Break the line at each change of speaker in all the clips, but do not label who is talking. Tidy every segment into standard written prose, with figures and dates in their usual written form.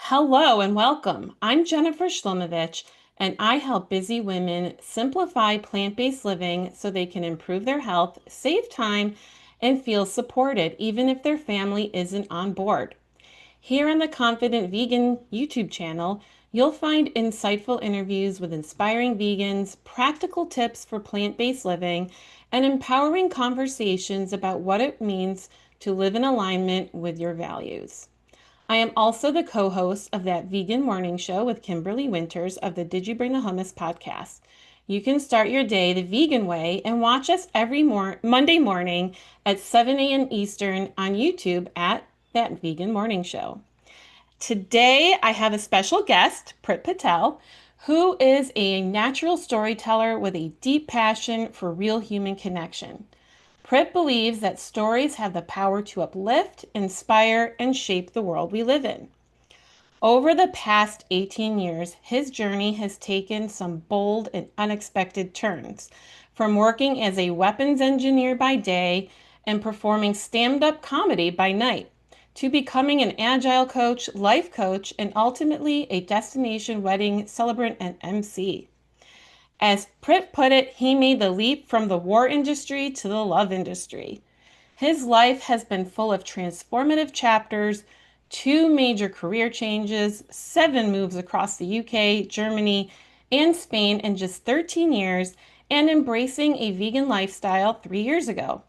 Hello and welcome. I'm Jennifer Shlomovich, and I help busy women simplify plant-based living so they can improve their health, save time, and feel supported, even if their family isn't on board. Here on the Confident Vegan YouTube channel, you'll find insightful interviews with inspiring vegans, practical tips for plant-based living, and empowering conversations about what it means to live in alignment with your values. I am also the co-host of that vegan morning show with Kimberly Winters of the Did You Bring the Hummus podcast. You can start your day the vegan way and watch us every Monday morning at 7 a.m. Eastern on YouTube at That Vegan Morning Show. Today, I have a special guest, Prit Patel, who is a natural storyteller with a deep passion for real human connection. Prit believes that stories have the power to uplift, inspire, and shape the world we live in. Over the past 18 years, his journey has taken some bold and unexpected turns, from working as a weapons engineer by day and performing stand-up comedy by night, to becoming an agile coach, life coach, and ultimately a destination wedding celebrant and MC. As Prit put it, he made the leap from the war industry to the love industry. His life has been full of transformative chapters, two major career changes, 7 moves across the UK, Germany, and Spain in just 13 years, and embracing a vegan lifestyle 3 years ago.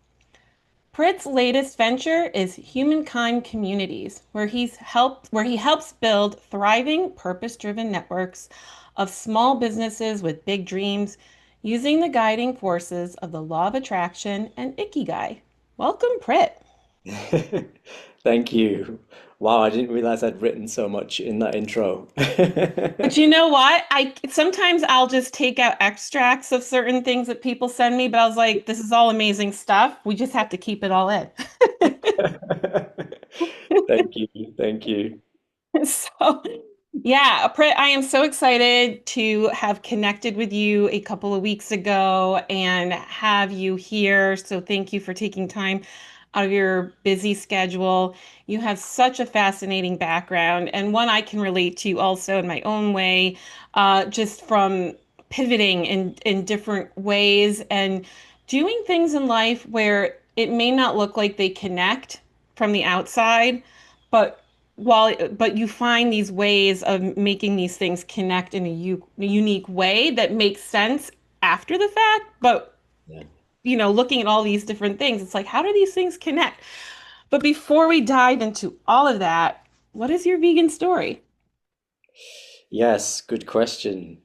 Prit's latest venture is HumanKind Communities, where he helps build thriving, purpose-driven networks of small businesses with big dreams using the guiding forces of the law of attraction and Ikigai. Welcome, Prit.
Thank you. Wow, I didn't realize I'd written so much in that intro.
But you know what? I sometimes I'll just take out extracts of certain things that people send me, but I was like, this is all amazing stuff. We just have to keep it all in.
Thank you. Thank you.
So, yeah, I am so excited to have connected with you a couple of weeks ago and have you here. So, thank you for taking time out of your busy schedule. You have such a fascinating background and one I can relate to also in my own way, just from pivoting in different ways and doing things in life where it may not look like they connect from the outside, but but you find these ways of making these things connect in a unique way that makes sense after the fact. But
Yeah.
looking at all these different things, it's like, how do these things connect? But before we dive into all of that, what is your vegan story?
Yes, good question.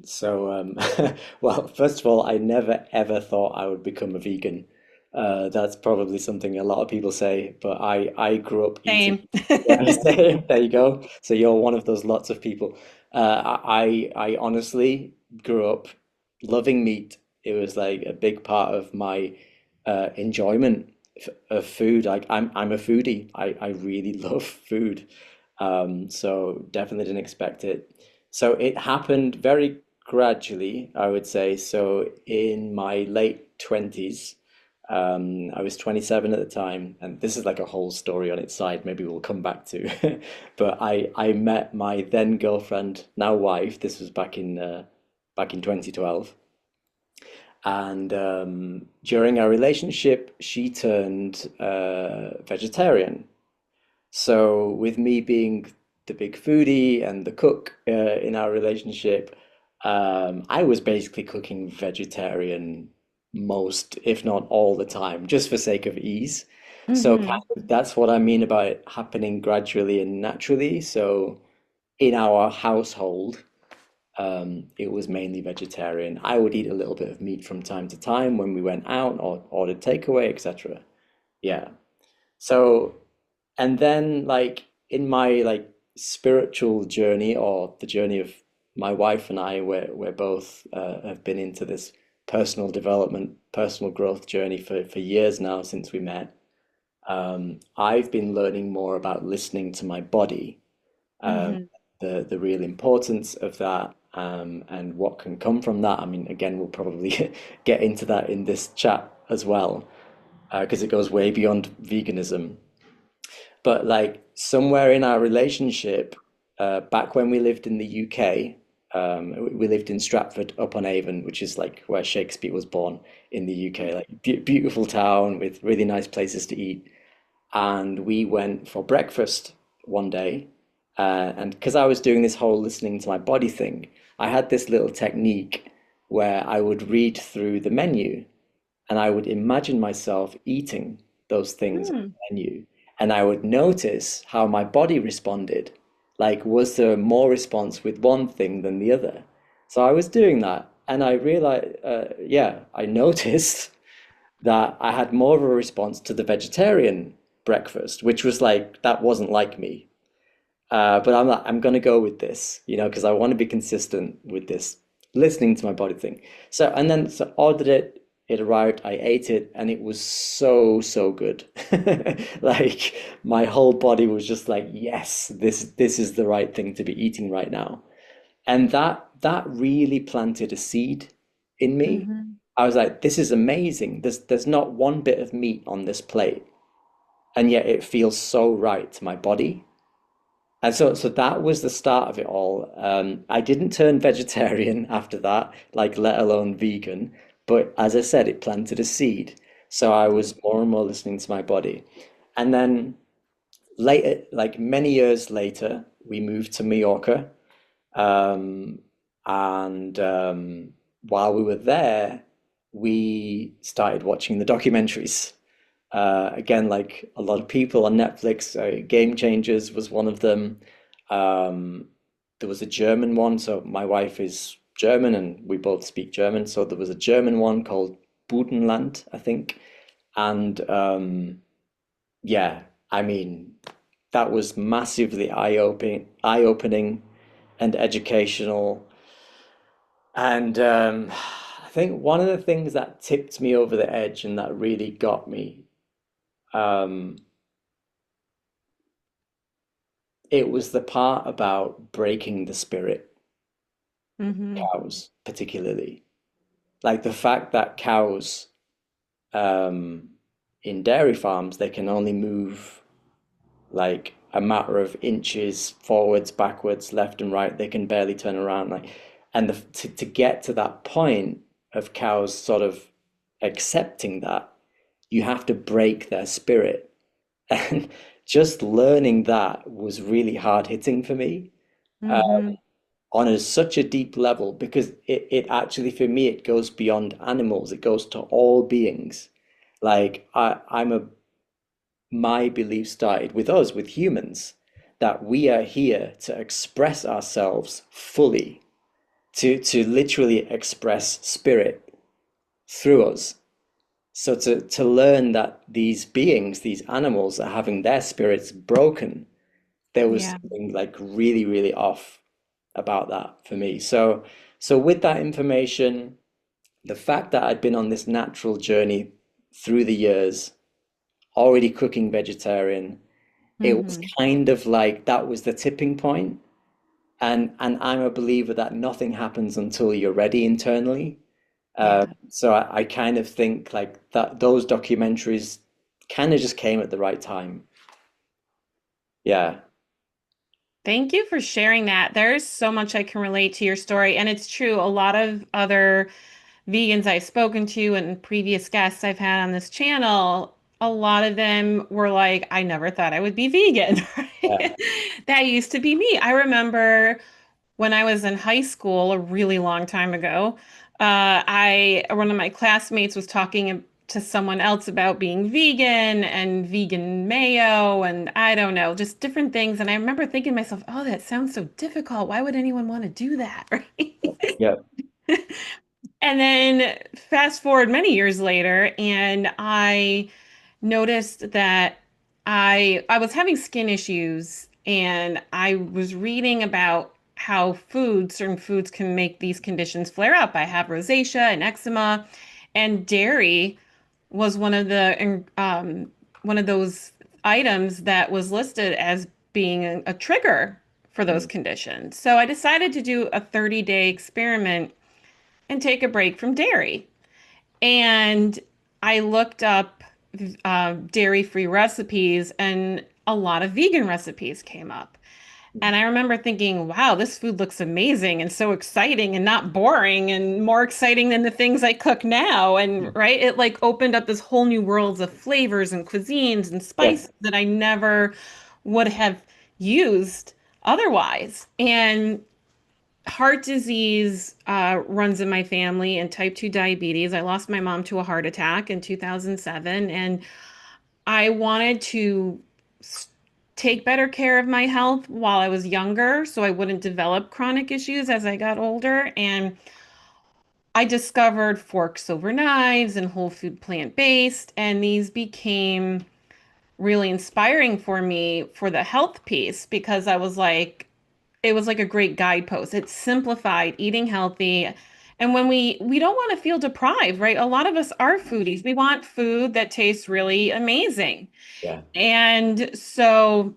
Well, first of all, I never ever thought I would become a vegan. That's probably something a lot of people say, but I grew up eating.
Same.
Yeah, same. There you go. So you're one of those lots of people. I honestly grew up loving meat. It was like a big part of my enjoyment of food. Like I'm a foodie. I really love food. So definitely didn't expect it. So it happened very gradually, I would say. So in my late 20s, I was 27 at the time, and this is like a whole story on its side. Maybe we'll come back to. But I met my then girlfriend, now wife. This was back in 2012, and during our relationship, she turned vegetarian. So, with me being the big foodie and the cook in our relationship, I was basically cooking vegetarian most, if not all the time, just for sake of ease. So, kind
Hmm.
of, that's what I mean about it happening gradually and naturally. So, in our household, it was mainly vegetarian. I would eat a little bit of meat from time to time when we went out or ordered takeaway, etc. Yeah. So, and then like in my like spiritual journey or the journey of my wife and I, we're both have been into this personal development, personal growth journey for years now since we met. I've been learning more about listening to my body, um,
Hmm.
the real importance of that, and what can come from that. I mean, again, we'll probably get into that in this chat as well, because it goes way beyond veganism. But like somewhere in our relationship, back when we lived in the UK, we lived in Stratford upon Avon, which is like where Shakespeare was born in the UK, like beautiful town with really nice places to eat. And we went for breakfast one day, and because I was doing this whole listening to my body thing, I had this little technique where I would read through the menu and I would imagine myself eating those things on
Mm.
the menu, and I would notice how my body responded. Like, was there more response with one thing than the other? So I was doing that, and I realized, yeah, I noticed that I had more of a response to the vegetarian breakfast, which was like, that wasn't like me. But I'm like, I'm gonna go with this, because I want to be consistent with this listening to my body thing. So and then so ordered it, it arrived, I ate it, and it was so, so good. Like my whole body was just like, yes, this is the right thing to be eating right now. And that really planted a seed in me.
Hmm.
I was like, this is amazing. There's not one bit of meat on this plate, and yet it feels so right to my body. And so that was the start of it all. I didn't turn vegetarian after that, like let alone vegan. But as I said, it planted a seed. So I was more and more listening to my body. And then later, like many years later, we moved to Mallorca. Um, and while we were there, we started watching the documentaries. Again, like a lot of people on Netflix, Game Changers was one of them. Um, there was a German one, so my wife is German and we both speak German. So there was a German one called Budenland, I think. And yeah, I mean, that was massively eye-opening and educational. And I think one of the things that tipped me over the edge and that really got me, um, it was the part about breaking the spirit,
Hmm.
cows particularly. Like the fact that cows um, in dairy farms, they can only move like a matter of inches forwards, backwards, left and right. They can barely turn around. And to get to that point of cows sort of accepting that, you have to break their spirit. And just learning that was really hard hitting for me
Hmm.
on such a deep level because it actually, for me, it goes beyond animals. It goes to all beings. Like my belief started with us, with humans, that we are here to express ourselves fully, to literally express spirit through us. So to learn that these beings, these animals, are having their spirits broken, there was
Yeah.
something like really, really off about that for me. So with that information, the fact that I'd been on this natural journey through the years, already cooking vegetarian, it was
Hmm.
kind of like that was the tipping point. And I'm a believer that nothing happens until you're ready internally.
Yeah.
So I kind of think like that those documentaries kind of just came at the right time. Yeah.
Thank you for sharing that. There's so much I can relate to your story. And it's true, a lot of other vegans I've spoken to and previous guests I've had on this channel, a lot of them were like, I never thought I would be vegan.
Yeah.
Right? That used to be me. I remember when I was in high school, a really long time ago, I one of my classmates was talking to someone else about being vegan and vegan mayo and I don't know, just different things. And I remember thinking to myself, oh, that sounds so difficult. Why would anyone want to do that? Right?
Yeah.
And then fast forward many years later, and I noticed that I was having skin issues, and I was reading about how certain foods can make these conditions flare up. I have rosacea and eczema, and dairy was one of those items that was listed as being a trigger for those
Mm.
conditions. So I decided to do a 30-day experiment and take a break from dairy. And I looked up dairy-free recipes, and a lot of vegan recipes came up. And I remember thinking, wow, this food looks amazing and so exciting and not boring and more exciting than the things I cook now. And right, it like opened up this whole new worlds of flavors and cuisines and
Yeah,
spices that I never would have used otherwise. And heart disease runs in my family and type 2 diabetes. I lost my mom to a heart attack in 2007, and I wanted to take better care of my health while I was younger so I wouldn't develop chronic issues as I got older. And I discovered forks over knives and whole food plant-based, and these became really inspiring for me for the health piece because I was like, it was like a great guidepost. It simplified eating healthy. And when we don't want to feel deprived, right? A lot of us are foodies. We want food that tastes really amazing.
yeah,
And so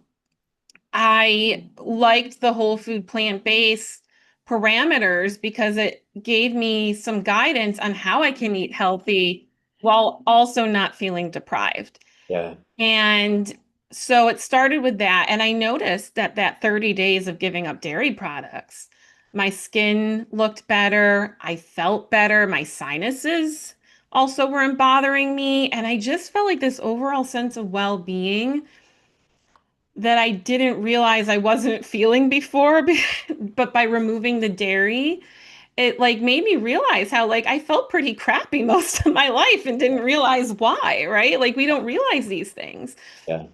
I liked the whole food plant-based parameters because it gave me some guidance on how I can eat healthy while also not feeling deprived.
yeah,
And so it started with that. And I noticed that that 30 days of giving up dairy products, my skin looked better. I felt better. My sinuses also weren't bothering me. And I just felt like this overall sense of well-being that I didn't realize I wasn't feeling before. But by removing the dairy, it like made me realize how like I felt pretty crappy most of my life and didn't realize why, right? Like we don't realize these things.
yeah.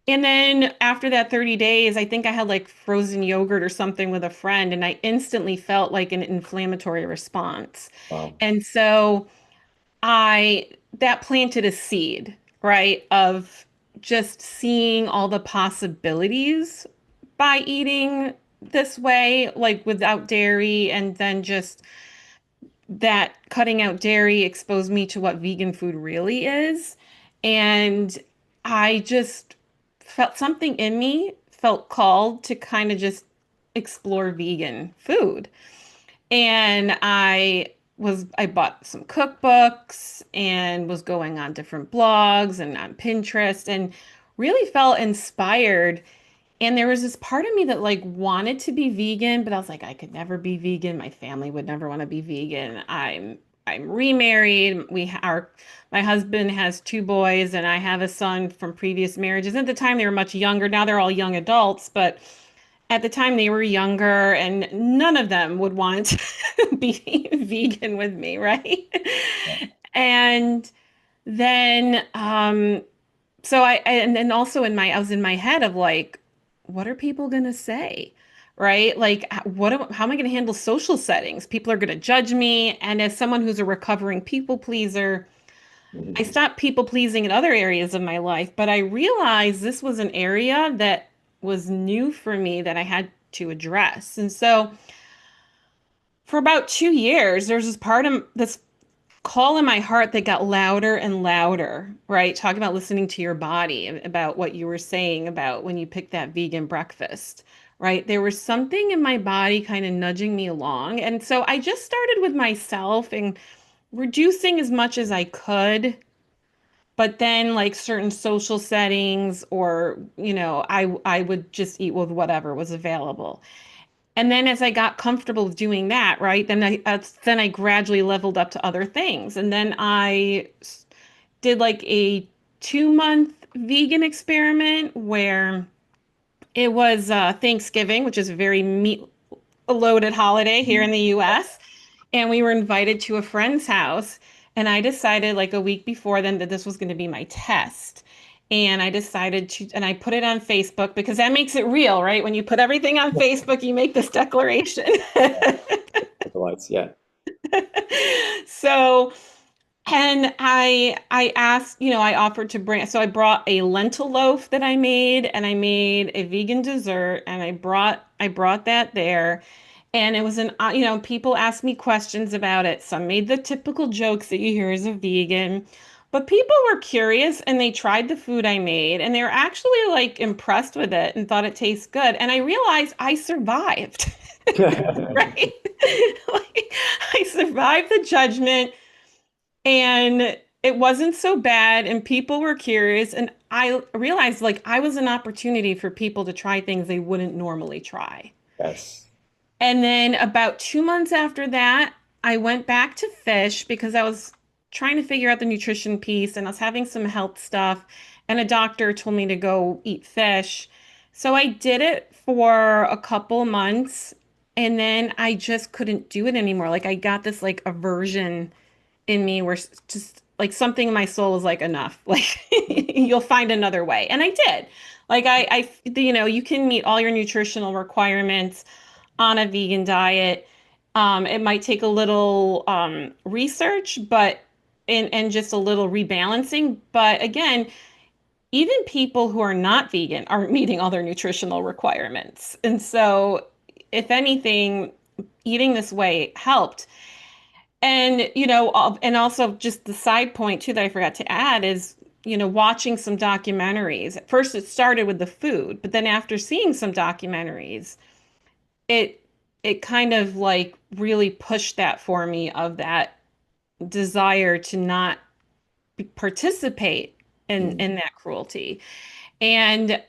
And then after that 30 days, I think I had like frozen yogurt or something with a friend, and I instantly felt like an inflammatory response.
Wow.
And so I that planted a seed, right, of just seeing all the possibilities by eating this way, like without dairy, and then just that cutting out dairy exposed me to what vegan food really is. And I just felt something in me felt called to kind of just explore vegan food. And I bought some cookbooks and was going on different blogs and on Pinterest and really felt inspired. And there was this part of me that like wanted to be vegan, but I was like, I could never be vegan. My family would never want to be vegan. I'm remarried. My husband has two boys, and I have a son from previous marriages. At the time, they were much younger. Now they're all young adults, but at the time they were younger, and none of them would want to be vegan with me, right?
Yeah.
And then so and then also I was in my head of like, what are people gonna say? Right? Like, how am I gonna handle social settings? People are gonna judge me. And as someone who's a recovering people pleaser, I
Mhm.
stopped people pleasing in other areas of my life, but I realized this was an area that was new for me that I had to address. And so for about 2 years, there's this part of this call in my heart that got louder and louder, right? Talking about listening to your body, about what you were saying about when you picked that vegan breakfast, right? There was something in my body kind of nudging me along. And so I just started with myself and reducing as much as I could. But then like certain social settings or, I would just eat with whatever was available. And then as I got comfortable with doing that, right, then I gradually leveled up to other things. And then did like a 2 month vegan experiment where it was Thanksgiving, which is a very meat loaded holiday here in the US. And we were invited to a friend's house. And I decided like a week before then that this was going to be my test. And I decided to, and I put it on Facebook because that makes it real, right? When you put everything on Facebook, you make this declaration.
Otherwise, yeah.
So, and I asked, I offered to bring, so I brought a lentil loaf that I made and I made a vegan dessert and I brought that there. And it was people asked me questions about it. Some made the typical jokes that you hear as a vegan, but people were curious and they tried the food I made and they were actually like impressed with it and thought it tastes good. And I realized I survived, right? Like I survived the judgment and it wasn't so bad and people were curious and I realized like I was an opportunity for people to try things they wouldn't normally try.
Yes.
And then about 2 months after that, I went back to fish because I was trying to figure out the nutrition piece and I was having some health stuff. And a doctor told me to go eat fish. So I did it for a couple months and then I just couldn't do it anymore. Like I got this like aversion in me where just like something in my soul was like enough. Like you'll find another way. And I did. Like you can meet all your nutritional requirements on a vegan diet. It might take a little research, but and just a little rebalancing. But again, even people who are not vegan aren't meeting all their nutritional requirements. And so, if anything, eating this way helped. And and also just the side point too that I forgot to add is watching some documentaries. At first, it started with the food, but then after seeing some documentaries it it kind of like really pushed that for me of that desire to not participate
Mm.
in that cruelty. And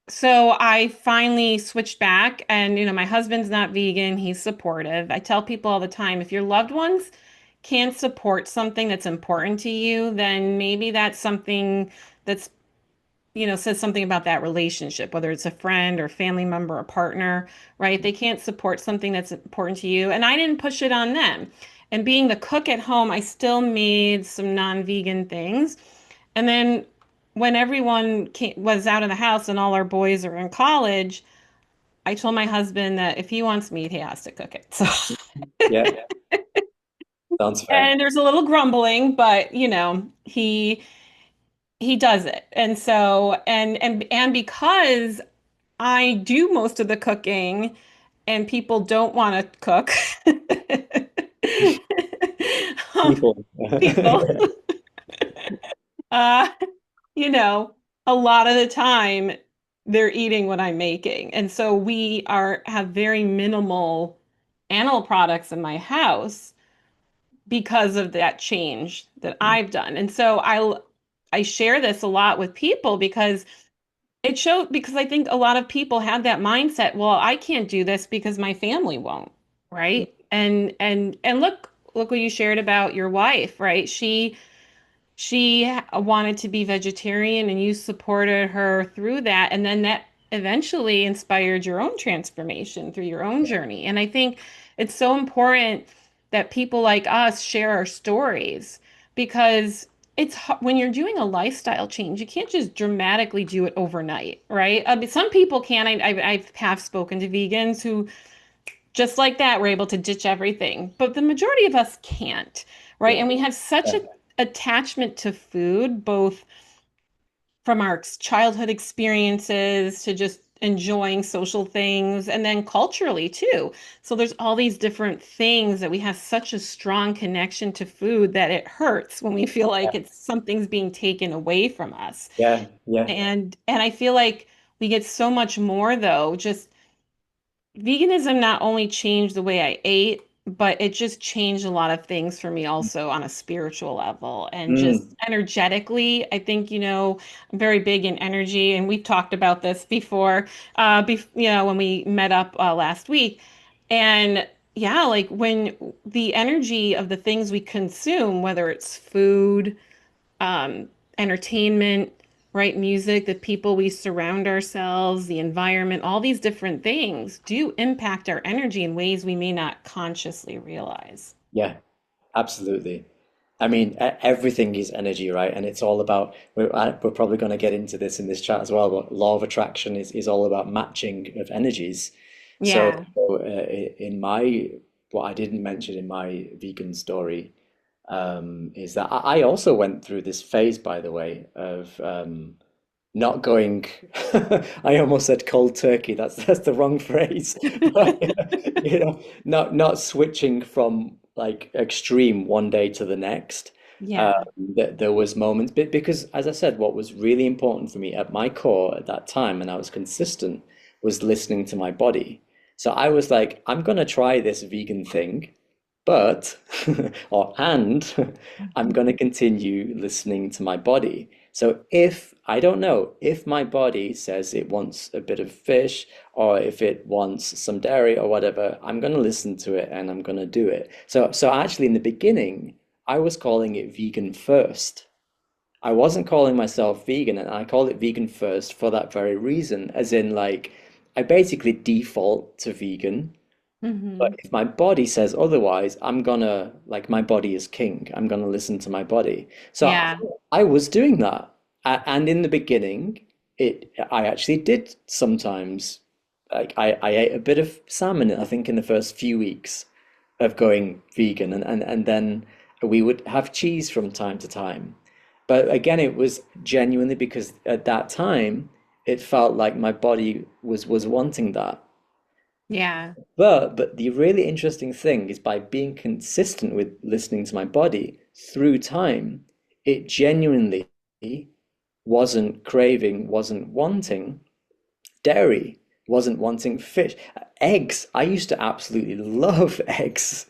so I finally switched back and my husband's not vegan, he's supportive. I tell people all the time if your loved ones can't support something that's important to you, then maybe that's something that's says something about that relationship, whether it's a friend or family member or partner, right? They can't support something that's important to you. And I didn't push it on them. And being the cook at home, I still made some non-vegan things. And then when was out of the house and all our boys are in college, I told my husband that if he wants meat, he has to cook it. So,
Yeah, sounds fair.
and there's a little grumbling, but he does it. And so and because I do most of the cooking and people don't want to cook. Um,
People.
people, uh, you know, a lot of the time they're eating what I'm making. And so we have very minimal animal products in my house because of that change that I've done. And so I share this a lot with people because I think a lot of people have that mindset, well, I can't do this because my family won't, right? And look what you shared about your wife, right? She wanted to be vegetarian and you supported her through that and then that eventually inspired your own transformation through your own journey. And I think it's so important that people like us share our stories because when you're doing a lifestyle change, you can't just dramatically do it overnight, right? I mean, some people can. I've have spoken to vegans who just like that were able to ditch everything, but the majority of us can't, right?
Yeah.
And we have such
Yeah.
a attachment to food, both from our childhood experiences to just enjoying social things and then culturally too. So there's all these different things that we have such a strong connection to food that it hurts when we feel like something's being taken away from us.
Yeah. Yeah.
And I feel like we get so much more though, just veganism not only changed the way I ate, but it just changed a lot of things for me also on a spiritual level and just
Mm.
energetically. I think, I'm very big in energy, and we've talked about this before, when we met up last week. And yeah, like when the energy of the things we consume, whether it's food, um, entertainment, right? Music, the people we surround ourselves, the environment, all these different things do impact our energy in ways we may not consciously realize.
Yeah, absolutely. I mean, everything is energy, right? And it's all about, we're probably going to get into this in this chat as well, but law of attraction is all about matching of energies. So,
Yeah.
in my, what I didn't mention in my vegan story, is that I also went through this phase, by the way, of not going. I almost said cold turkey. That's the wrong phrase. But, not switching from like extreme one day to the next.
Yeah.
There was moments, but because as I said, what was really important for me at my core at that time, and I was consistent, was listening to my body. So I was like, I'm gonna try this vegan thing, but I'm going to continue listening to my body. So if I don't know if my body says it wants a bit of fish or if it wants some dairy or whatever, I'm going to listen to it and I'm going to do it. So actually in the beginning, I was calling it vegan first. I wasn't calling myself vegan, and I called it vegan first for that very reason, as in like I basically default to vegan, but
Hmm.
if my body says otherwise, I'm gonna, like, my body is king. I'm gonna listen to my body. So
Yeah.
I was doing that. And in the beginning, I actually did sometimes, like, I ate a bit of salmon, I think, in the first few weeks of going vegan, and then we would have cheese from time to time. But again, it was genuinely because at that time it felt like my body was wanting that.
Yeah.
But the really interesting thing is by being consistent with listening to my body through time, it genuinely wasn't craving, wasn't wanting dairy, wasn't wanting fish. Eggs, I used to absolutely love eggs,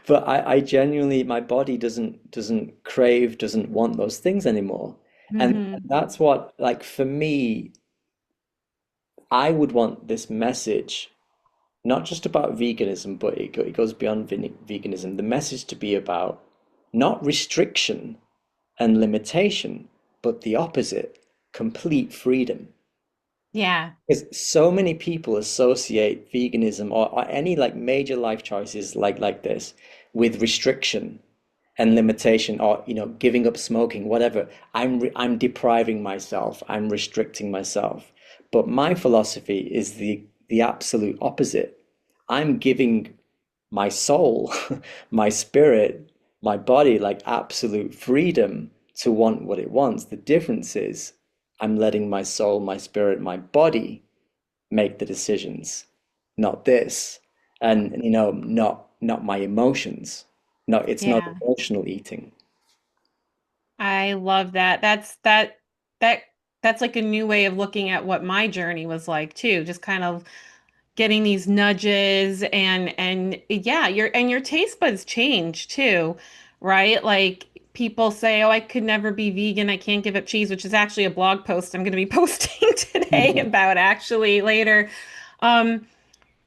but I genuinely, my body doesn't crave, doesn't want those things anymore. And
Hmm.
that's what, like, for me, I would want this message not just about veganism, but it goes beyond veganism. The message to be about not restriction and limitation, but the opposite, complete freedom.
Yeah.
Because so many people associate veganism or any like major life choices like this with restriction and limitation, or giving up smoking, whatever. I'm depriving myself, I'm restricting myself. But my philosophy is the absolute opposite. I'm giving my soul, my spirit, my body, like, absolute freedom to want what it wants. The difference is I'm letting my soul, my spirit, my body make the decisions, not this. And not my emotions. No, it's not
Yeah.
emotional eating.
I love that. That that's like a new way of looking at what my journey was like too. Just kind of getting these nudges and yeah, your taste buds change too, right? Like people say, "Oh, I could never be vegan. I can't give up cheese," which is actually a blog post I'm going to be posting today about actually later. Um,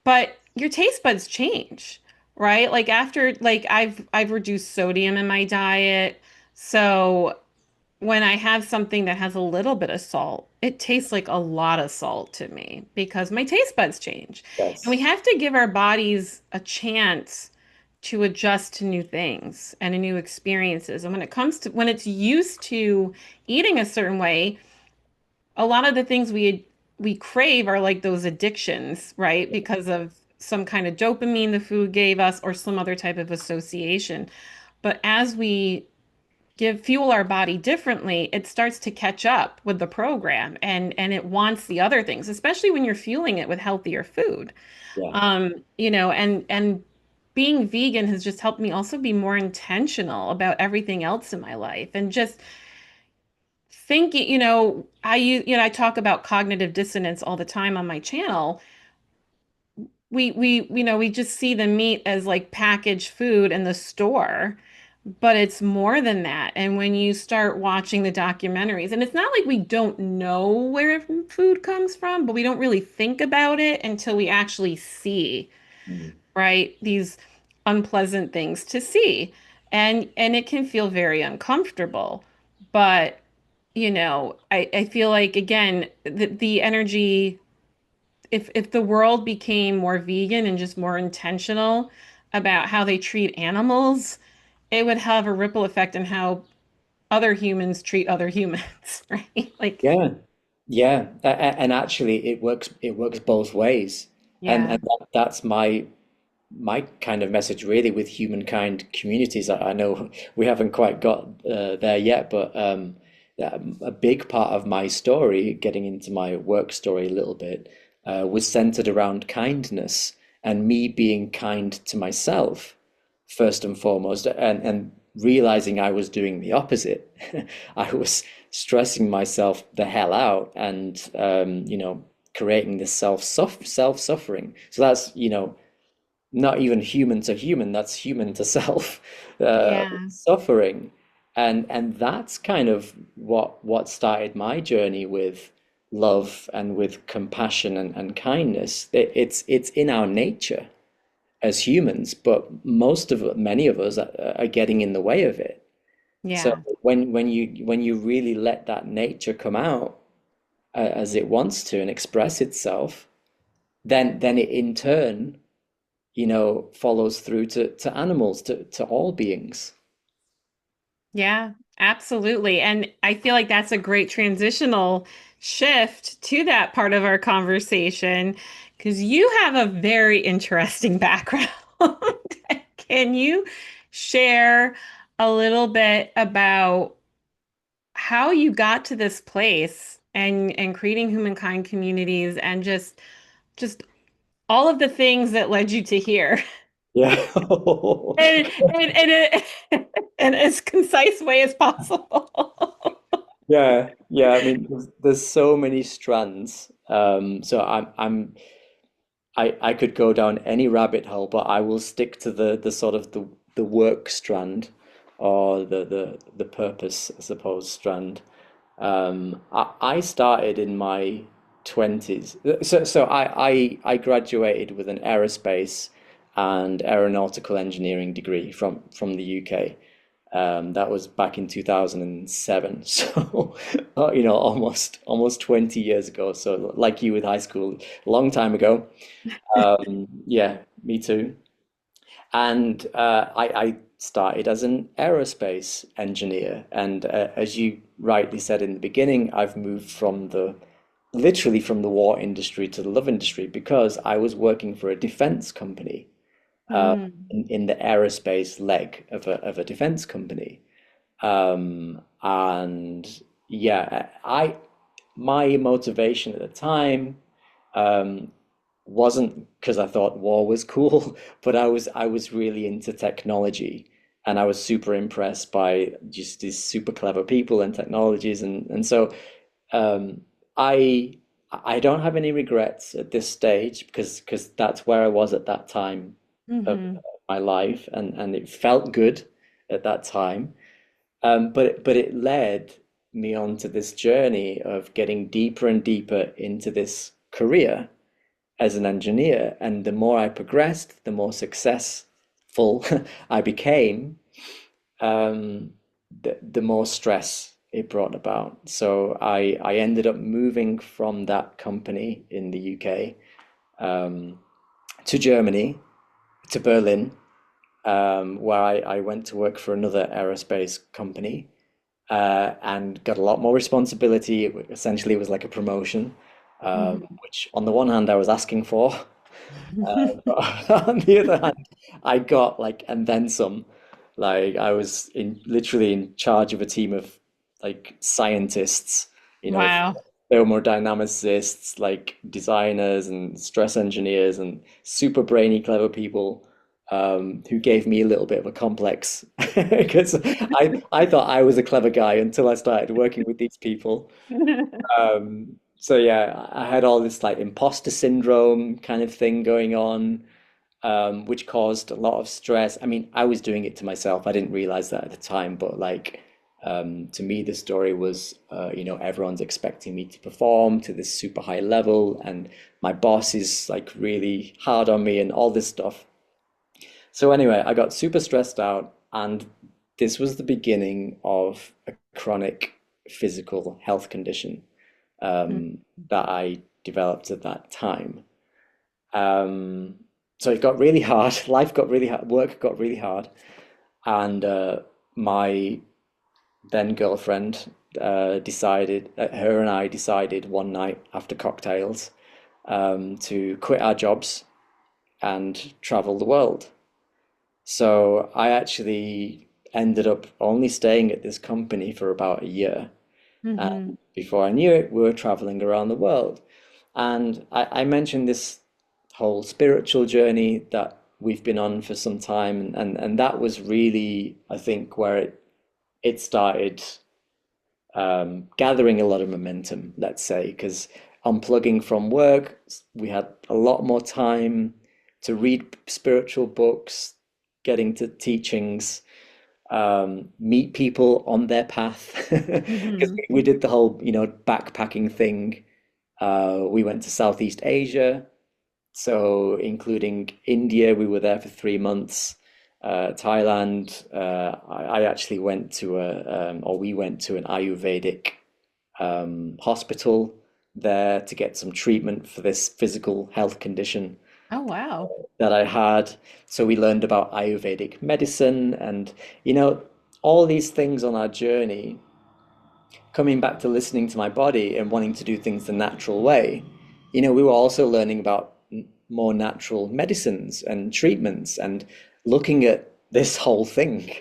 but your taste buds change, right? Like after like I've reduced sodium in my diet. So when I have something that has a little bit of salt, it tastes like a lot of salt to me because my taste buds change. And we
Yes.
have to give our bodies a chance to adjust to new things and to new experiences. And when it comes to when it's used to eating a certain way, a lot of the things we crave are like those addictions, right? Because of some kind of dopamine the food gave us or some other type of association. But as we give fuel our body differently, it starts to catch up with the program and it wants the other things, especially when you're fueling it with healthier food.
Yeah.
And being vegan has just helped me also be more intentional about everything else in my life and just thinking, I talk about cognitive dissonance all the time on my channel. We just see the meat as like packaged food in the store, but it's more than that. And when you start watching the documentaries, and it's not like we don't know where food comes from, but we don't really think about it until we actually see,
Mm.
right? These unpleasant things to see. And it can feel very uncomfortable. But, I feel like again, the energy if the world became more vegan and just more intentional about how they treat animals, it would have a ripple effect on how other humans treat other humans, right? Like,
Yeah. Yeah. And actually it works both ways. And
yeah.
that's my kind of message really with humankind communities. I know we haven't quite got there yet, but a big part of my story, getting into my work story a little bit, was centered around kindness and me being kind to myself first and foremost, and realizing I was doing the opposite. I was stressing myself the hell out and creating this self suffering. So that's not even human to human, that's human to self,
Yeah.
suffering. And that's kind of what started my journey with love and with compassion and kindness. It's in our nature as humans, but many of us are getting in the way of it. So
Yeah.
when you really let that nature come out as it wants to and express itself, then it in turn, follows through to animals, to all beings.
Yeah, absolutely. And I feel like that's a great transitional shift to that part of our conversation because you have a very interesting background. Can you share a little bit about how you got to this place and creating humankind communities and just all of the things that led you to here?
Yeah.
And in as concise way as possible.
Yeah, yeah. I mean, there's so many strands. So I could go down any rabbit hole, but I will stick to the sort of the work strand, or the purpose, I suppose, strand. I started in my 20s. So I graduated with an aerospace and aeronautical engineering degree from the UK. That was back in 2007. So, almost 20 years ago. So, like you with high school, a long time ago. Yeah, me too. And I started as an aerospace engineer. And as you rightly said in the beginning, I've moved literally from the war industry to the love industry because I was working for a defense company,
Mm,
in the aerospace leg of a defense company. And yeah, my motivation at the time wasn't because I thought war was cool, but I was really into technology, and I was super impressed by just these super clever people and technologies, and so um, I I don't have any regrets at this stage because that's where I was at that time of
hmm
my life, and it felt good at that time. But it led me on to this journey of getting deeper and deeper into this career as an engineer. And the more I progressed, the more successful I became, um, the more stress it brought about. So I ended up moving from that company in the UK, to Germany, to Berlin, where I went to work for another aerospace company, and got a lot more responsibility. Essentially, it was like a promotion,
hmm
which on the one hand I was asking for, on the other hand, I got like, and then some. Like I was literally in charge of a team of like scientists,
Wow.
thermodynamicists, like designers and stress engineers and super brainy, clever people, who gave me a little bit of a complex because I thought I was a clever guy until I started working with these people. So yeah, I had all this like imposter syndrome kind of thing going on, which caused a lot of stress. I mean, I was doing it to myself. I didn't realize that at the time, but like, to me, the story was, everyone's expecting me to perform to this super high level, and my boss is like really hard on me and all this stuff. So anyway, I got super stressed out, and this was the beginning of a chronic physical health condition, that I developed at that time. Um, so it got really hard. Life got really hard. Work got really hard, and my then girlfriend decided. Her and I decided one night after cocktails, to quit our jobs and travel the world. So I actually ended up only staying at this company for about a year.
hmm
And before I knew it, we were traveling around the world. And I mentioned this whole spiritual journey that we've been on for some time. And that was really, I think, where it started, gathering a lot of momentum, let's say, because unplugging from work, we had a lot more time. to read spiritual books, getting to teachings, meet people on their path. Because
Mm-hmm.
we did the whole, backpacking thing. We went to Southeast Asia, so including India, we were there for 3 months. Thailand, I actually went to or we went to an Ayurvedic hospital there to get some treatment for this physical health condition
Oh, wow.
that I had. So we learned about Ayurvedic medicine and, you know, all these things on our journey, coming back to listening to my body and wanting to do things the natural way. We were also learning about more natural medicines and treatments and looking at this whole thing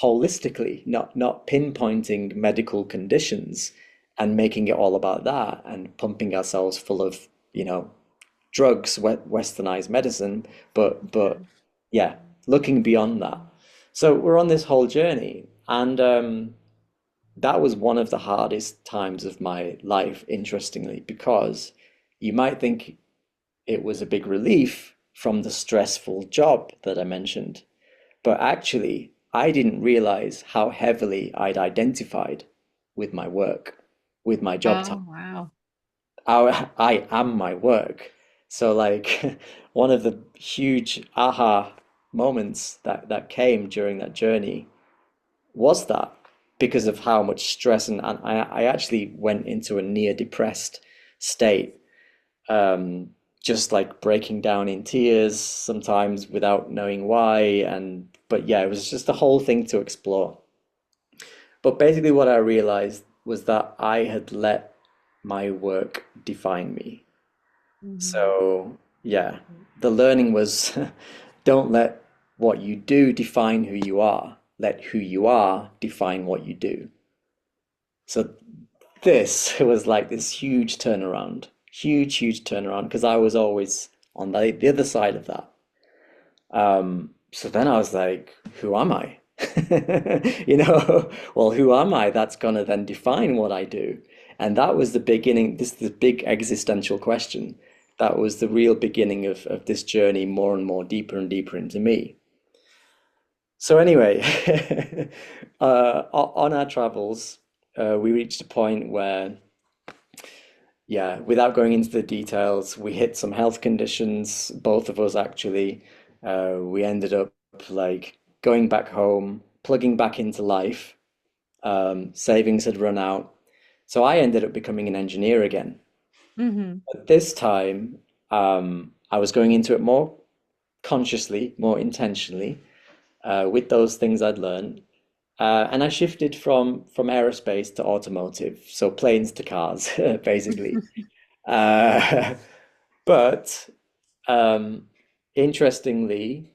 holistically, not pinpointing medical conditions and making it all about that and pumping ourselves full of, you know, drugs, westernized medicine, but yeah, looking beyond that. So we're on this whole journey, and that was one of the hardest times of my life, interestingly, because you might think it was a big relief from the stressful job that I mentioned, but actually, I didn't realize how heavily I'd identified with my work, with my job title.
Oh, wow.
I am my work. So like one of the huge aha moments that came during that journey was that because of how much stress and I actually went into a near depressed state, just like breaking down in tears sometimes without knowing why. And but yeah, it was just a whole thing to explore. But basically what I realized was that I had let my work define me.
Mm-hmm.
So, yeah, the learning was don't let what you do define who you are. Let who you are define what you do. So, this was like this huge turnaround, because I was always on the other side of that. So then I was like, who am I? Well, who am I? That's gonna then define what I do. And that was the beginning, this is the big existential question. That was the real beginning of this journey, more and more deeper and deeper into me. So anyway, on our travels, we reached a point where, yeah, without going into the details, we hit some health conditions, both of us actually. We ended up like going back home, plugging back into life. Savings had run out. So I ended up becoming an engineer again.
Mm-hmm.
But this time, I was going into it more consciously, more intentionally, with those things I'd learned. And I shifted from aerospace to automotive, so planes to cars, basically. Uh, but um, interestingly,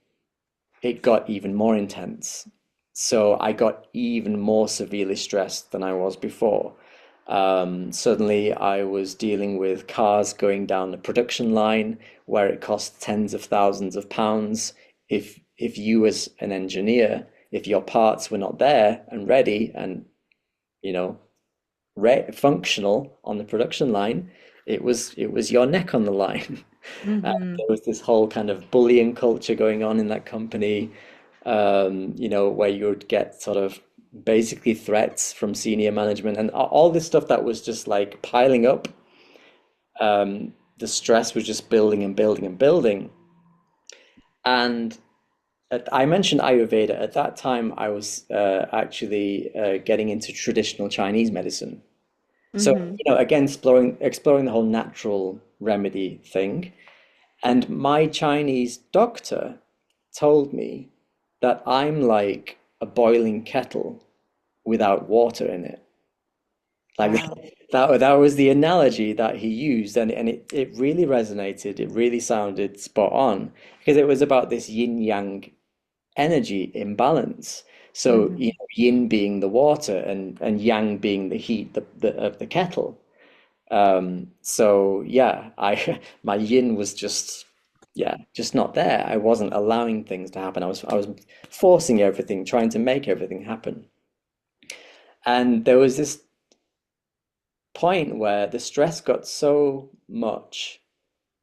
it got even more intense. So I got even more severely stressed than I was before. Suddenly, I was dealing with cars going down the production line where it costs tens of thousands of pounds. If you, as an engineer, if your parts were not there and ready and you know functional on the production line, it was your neck on the line.
Mm-hmm.
There was this whole kind of bullying culture going on in that company, where you would get sort of basically threats from senior management and all this stuff that was just like piling up. The stress was just building and building and building. And I mentioned Ayurveda. At that time, I was actually getting into traditional Chinese medicine. So,
Mm-hmm.
again, exploring the whole natural remedy thing. And my Chinese doctor told me that I'm like a boiling kettle without water in it. Like
Wow.
that was the analogy that he used, and it really resonated. It really sounded spot on because it was about this yin yang energy imbalance. So,
Mm-hmm.
yin being the water and yang being the heat of the kettle. So yeah, I my yin was just not there. I wasn't allowing things to happen. I was forcing everything, trying to make everything happen. And there was this point where the stress got so much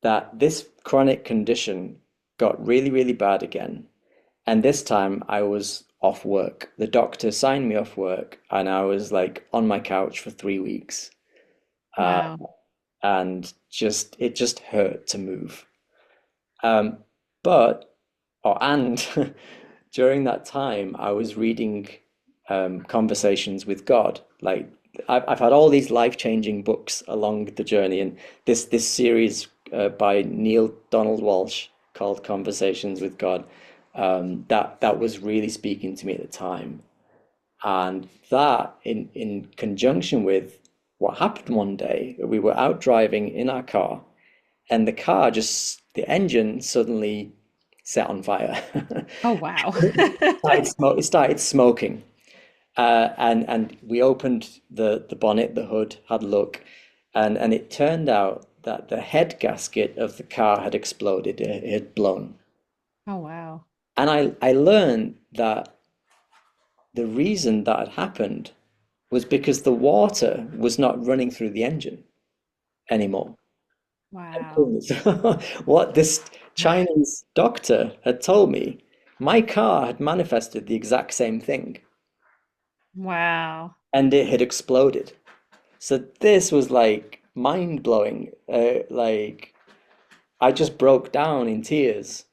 that this chronic condition got really, really bad again. And this time I was off work. The doctor signed me off work, and I was like on my couch for 3 weeks. Uh,
Wow.
and just it just hurt to move. Um, but and during that time, I was reading Conversations with God. Like I've had all these life-changing books along the journey, and this series by Neil Donald Walsh called Conversations with God, that was really speaking to me at the time. And that in conjunction with what happened one day, we were out driving in our car, and the car just the engine suddenly set on fire.
Oh, wow.
It started smoking, and we opened the bonnet, the hood, had a look, and it turned out that the head gasket of the car had exploded. It had blown,
Oh, wow.
and I learned that the reason that had happened was because the water was not running through the engine anymore.
Wow.
What this Chinese doctor had told me, my car had manifested the exact same thing,
Wow.
and it had exploded. So this was like mind blowing. Like I just broke down in tears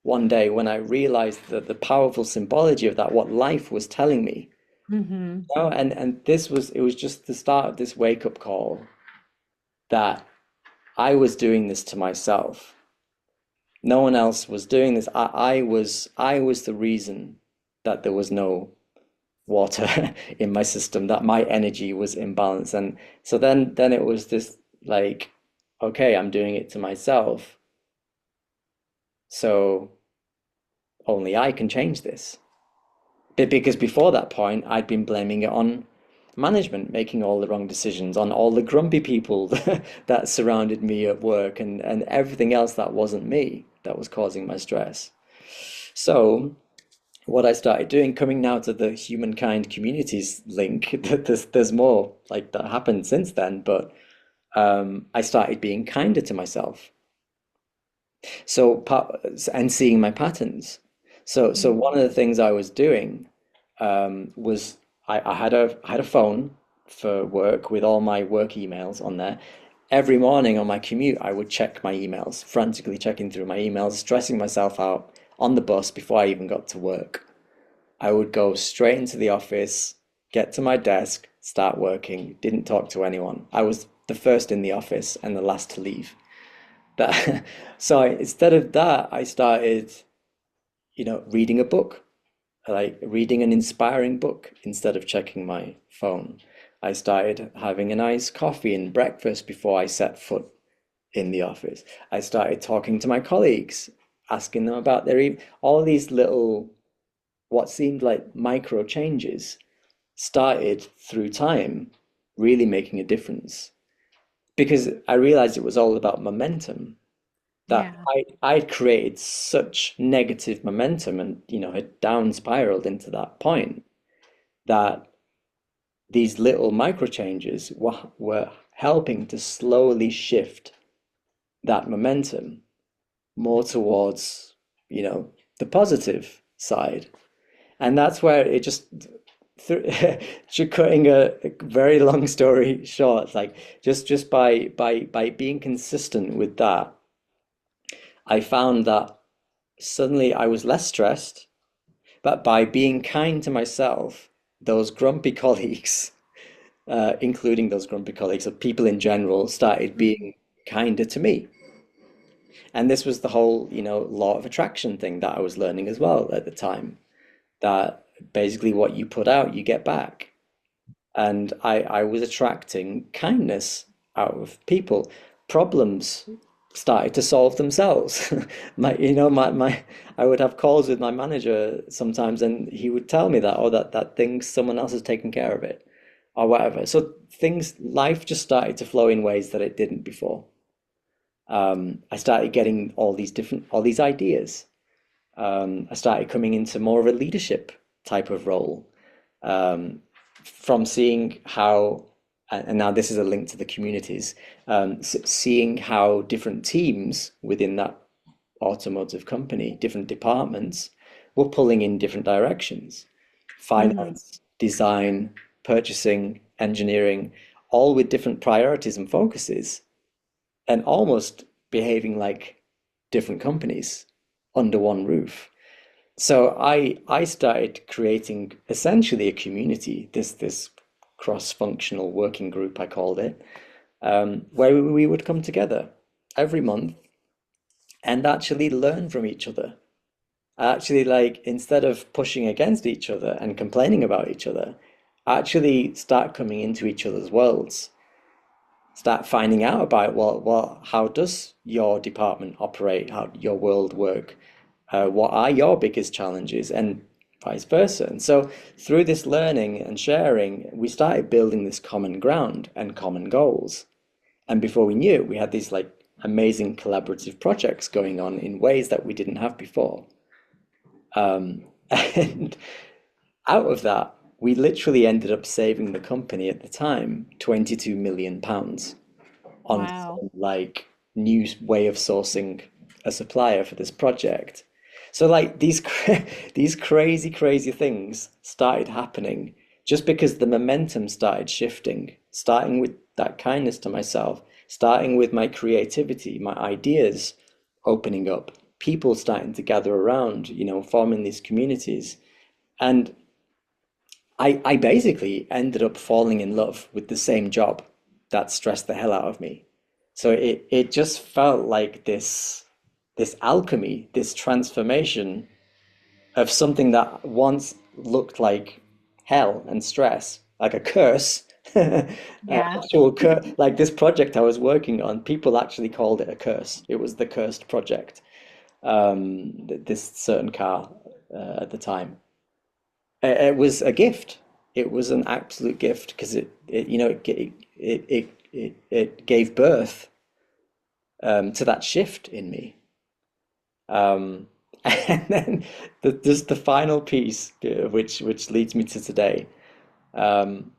one day when I realized that the powerful symbology of that, what life was telling me.
Hmm.
And it was just the start of this wake up call that I was doing this to myself. No one else was doing this. I was the reason that there was no water in my system, that my energy was imbalanced. And so then it was this like, okay, I'm doing it to myself. So only I can change this. Because before that point, I'd been blaming it on management, making all the wrong decisions, on all the grumpy people that surrounded me at work, and everything else that wasn't me that was causing my stress. So what I started doing, coming now to the Humankind Communities link, there's more like that happened since then, but I started being kinder to myself. So and seeing my patterns. So one of the things I was doing was I had a phone for work with all my work emails on there. Every morning on my commute, I would check my emails, frantically checking through my emails, stressing myself out on the bus before I even got to work. I would go straight into the office, get to my desk, start working, didn't talk to anyone. I was the first in the office and the last to leave. That instead of that, I started, reading a book, like reading an inspiring book instead of checking my phone. I started having a nice coffee and breakfast before I set foot in the office. I started talking to my colleagues, asking them about all these little, what seemed like micro changes started through time really making a difference because I realized it was all about momentum, that
Yeah.
I'd created such negative momentum and had down spiraled into that point that these little micro changes were helping to slowly shift that momentum more towards the positive side. And that's where it just cutting a very long story short, like just by being consistent with that, I found that suddenly I was less stressed, but by being kind to myself, those grumpy colleagues, including those grumpy colleagues, or people in general, started being kinder to me. And this was the whole, law of attraction thing that I was learning as well at the time, that basically what you put out, you get back. And I was attracting kindness out of people. Problems started to solve themselves. I would have calls with my manager sometimes, and he would tell me that, oh, that thing, someone else has taken care of it, or whatever. So life just started to flow in ways that it didn't before. I started getting all these ideas. I started coming into more of a leadership type of role, um, from seeing how, and now this is a link to the communities, seeing how different teams within that automotive company, different departments were pulling in different directions.
Hmm.
Finance, design, purchasing, engineering, all with different priorities and focuses, and almost behaving like different companies under one roof. So I started creating essentially a community, this cross-functional working group I called it, where we would come together every month and actually learn from each other. Actually, like instead of pushing against each other and complaining about each other, actually start coming into each other's worlds. Start finding out about, well, how does your department operate? How your world work? What are your biggest challenges? And vice versa. And so through this learning and sharing, we started building this common ground and common goals. And before we knew it, we had these like amazing collaborative projects going on in ways that we didn't have before. And out of that, we literally ended up saving the company at the time £22 million on
Wow.
some like new way of sourcing a supplier for this project. So like these crazy things started happening just because the momentum started shifting, starting with that kindness to myself, starting with my creativity, my ideas opening up, people starting to gather around, forming these communities. And I basically ended up falling in love with the same job that stressed the hell out of me. So it just felt like this alchemy, this transformation of something that once looked like hell and stress, like a curse,
Yeah.
actual curse, like this project I was working on, people actually called it a curse. It was the cursed project, this certain car at the time. It was a gift. It was an absolute gift because it gave birth to that shift in me. Um, and then there's the final piece, which leads me to today. Um,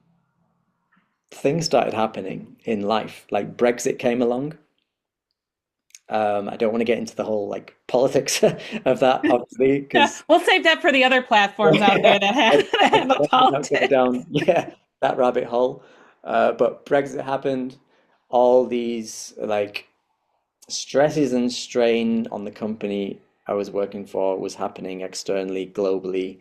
Things started happening in life, like Brexit came along. I don't want to get into the whole like politics of that, obviously,
Yeah,
because
we'll save that for the other platforms out there
yeah,
that
I,
that
I
have a
definitely don't go
politics.
down, yeah, that rabbit hole. But Brexit happened, all these like stresses and strain on the company I was working for was happening externally, globally,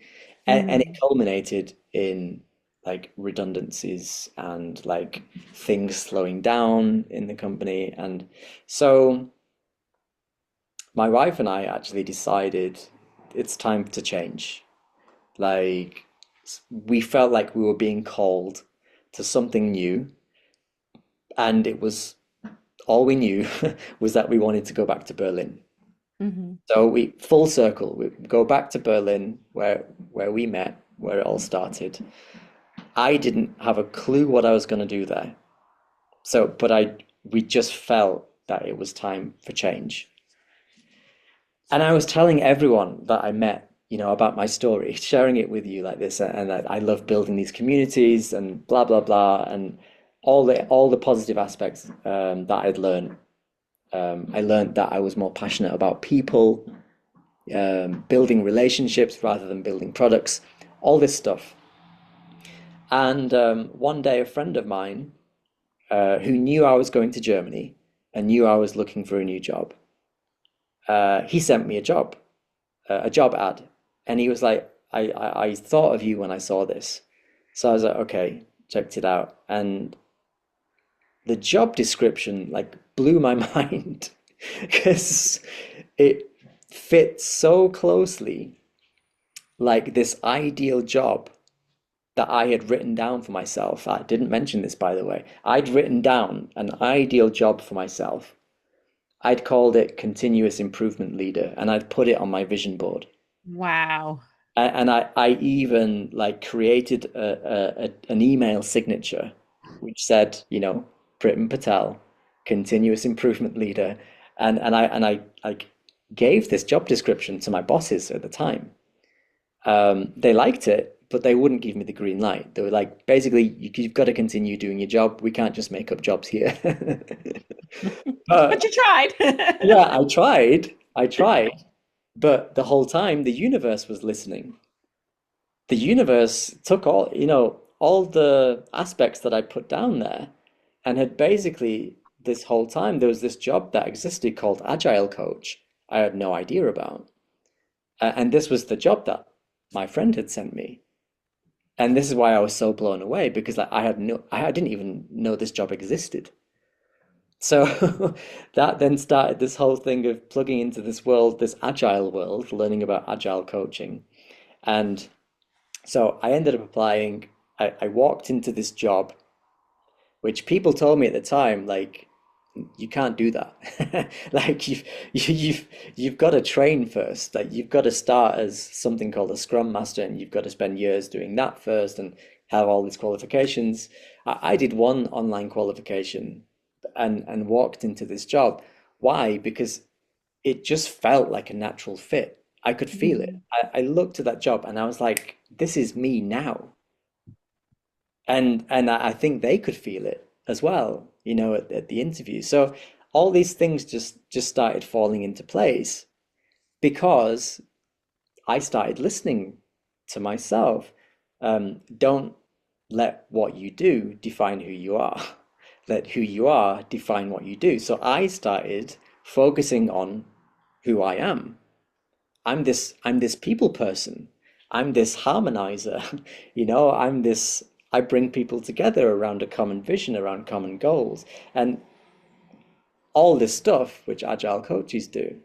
and it
Hmm.
culminated in like redundancies and like things slowing down in the company. And so my wife and I actually decided it's time to change. Like we felt like we were being called to something new, and it was all we knew was that we wanted to go back to Berlin.
Hmm.
So we full circle, we go back to Berlin where we met, where it all started. I didn't have a clue what I was going to do there. So, but we just felt that it was time for change. And I was telling everyone that I met, about my story, sharing it with you like this, and that I love building these communities and blah blah blah, and all the positive aspects that I'd learned. I learned that I was more passionate about people, building relationships rather than building products, all this stuff. And one day, a friend of mine who knew I was going to Germany and knew I was looking for a new job, he sent me a job ad, and he was like, I thought of you when I saw this. So I was like, okay, checked it out. And the job description like blew my mind because it fit so closely like this ideal job that I had written down for myself. I didn't mention this, by the way. I'd written down an ideal job for myself. I'd called it continuous improvement leader, and I'd put it on my vision board.
Wow.
And I even like created an email signature which said, Prit Patel, continuous improvement leader. And I like gave this job description to my bosses at the time. They liked it, but they wouldn't give me the green light. They were like, basically, you've got to continue doing your job. We can't just make up jobs here.
But
But
you tried.
yeah, I tried. I tried, but the whole time the universe was listening. The universe took all the aspects that I put down there and had basically this whole time there was this job that existed called agile coach I had no idea about. And this was the job that my friend had sent me. And this is why I was so blown away because I didn't even know this job existed. So that then started this whole thing of plugging into this world, this agile world, learning about agile coaching. And so I ended up applying. I walked into this job, which people told me at the time, like, you can't do that. Like you've got to train first. Like you've got to start as something called a Scrum Master, and you've got to spend years doing that first and have all these qualifications. I did one online qualification and walked into this job. Why? Because it just felt like a natural fit. I could feel it.
Mhm.
I looked at that job and I was like, this is me now. And I think they could feel it as well, at the interview. So all these things just started falling into place because I started listening to myself. Don't let what you do define who you are. Let who you are define what you do. So I started focusing on who I am. I'm this people person. I'm this harmonizer. I bring people together around a common vision, around common goals, and all this stuff which agile coaches do.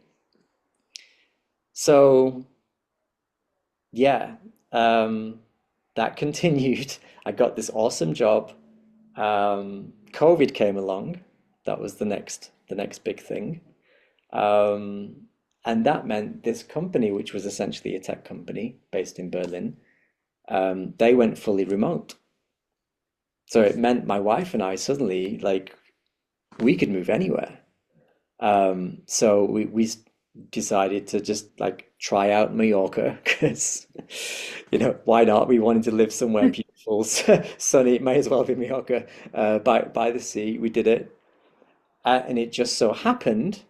So yeah, that continued. I got this awesome job. COVID came along. That was the next big thing. Um, and that meant this company, which was essentially a tech company based in Berlin, they went fully remote. So it meant my wife and I suddenly, like, we could move anywhere. So we decided to just like try out Mallorca because, why not? We wanted to live somewhere beautiful, sunny. It may as well be Mallorca, by the sea. We did it, and it just so happened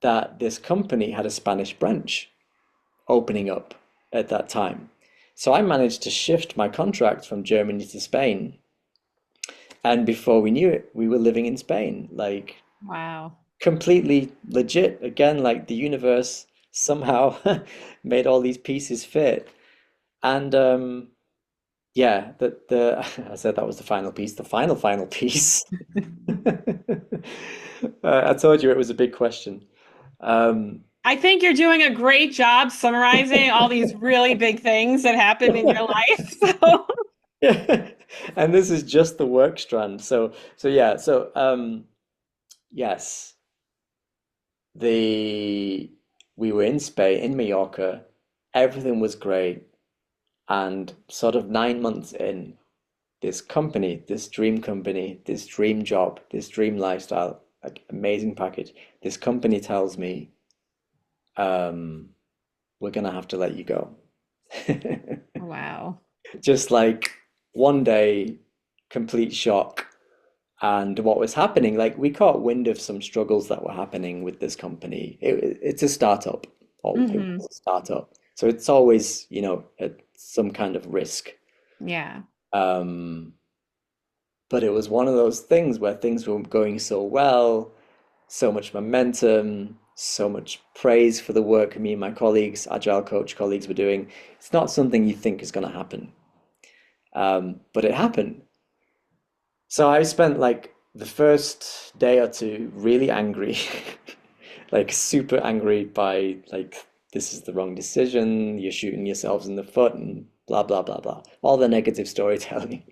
that this company had a Spanish branch opening up at that time. So I managed to shift my contract from Germany to Spain. And before we knew it, we were living in Spain, like
Wow.
completely legit. Again, like the universe somehow made all these pieces fit. And yeah, the I said that was the final piece. The final piece. I told you it was a big question. Um,
I think you're doing a great job summarizing all these really big things that happened in your life. So,
yeah, and this is just the work strand. So yeah, yes, the we were in Spain, in Mallorca. Everything was great. And sort of 9 months in, this company, this dream company, this dream job, this dream lifestyle, like amazing package, this company tells me, um, we're gonna have to let you go.
wow.
Just like one day, complete shock. And what was happening, like we caught wind of some struggles that were happening with this company. It's a startup, or it
Hmm.
was a startup. So it's always, at some kind of risk.
Yeah.
Um, but it was one of those things where things were going so well, so much momentum, so much praise for the work me and my colleagues, agile coach colleagues, were doing. It's not something you think is going to happen, but it happened. So I spent like the first day or two really angry, like super angry by like this is the wrong decision, you're shooting yourselves in the foot and blah blah blah blah. All the negative storytelling.